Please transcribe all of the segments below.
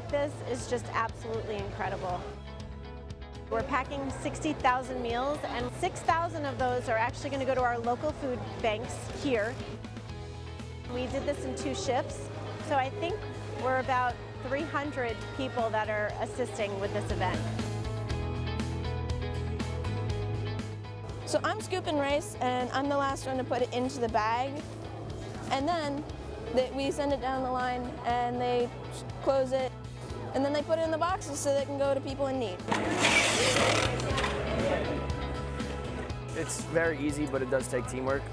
this is just absolutely incredible. We're packing 60,000 meals, and 6,000 of those are actually going to go to our local food banks here. We did this in 2 shifts, so I think we're about 300 people that are assisting with this event. So I'm scooping rice, and I'm the last one to put it into the bag, and then we send it down the line and they close it, and then they put it in the boxes so they can go to people in need. It's very easy, but it does take teamwork.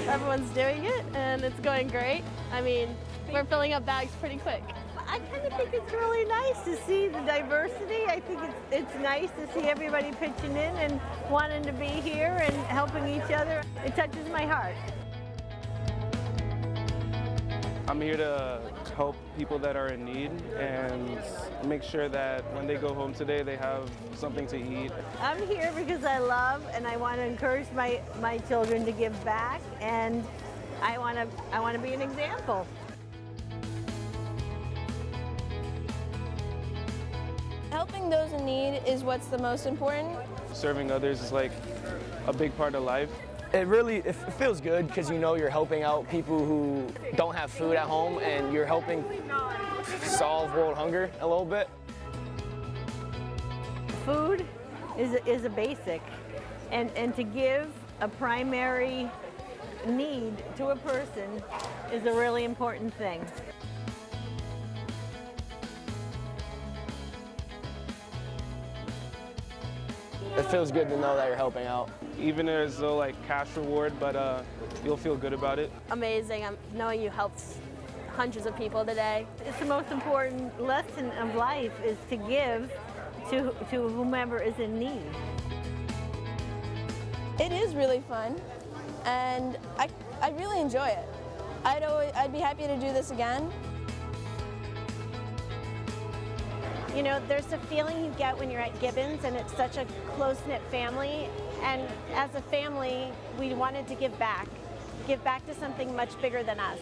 Everyone's doing it and it's going great. I mean, we're filling up bags pretty quick. I kind of think it's really nice to see the diversity. I think it's nice to see everybody pitching in and wanting to be here and helping each other. It touches my heart. I'm here to help people that are in need and make sure that when they go home today they have something to eat. I'm here because I love and I want to encourage my children to give back, and I want to be an example. Helping those in need is what's the most important. Serving others is like a big part of life. It feels good because you know you're helping out people who don't have food at home, and you're helping solve world hunger a little bit. Food is a basic, and to give a primary need to a person is a really important thing. It feels good to know that you're helping out. Even as though like cash reward, but you'll feel good about it. Amazing. Knowing you helped hundreds of people today. It's the most important lesson of life, is to give to whomever is in need. It is really fun, and I really enjoy it. I'd be happy to do this again. You know, there's a feeling you get when you're at Gibbons, and it's such a close-knit family. And as a family, we wanted to give back to something much bigger than us.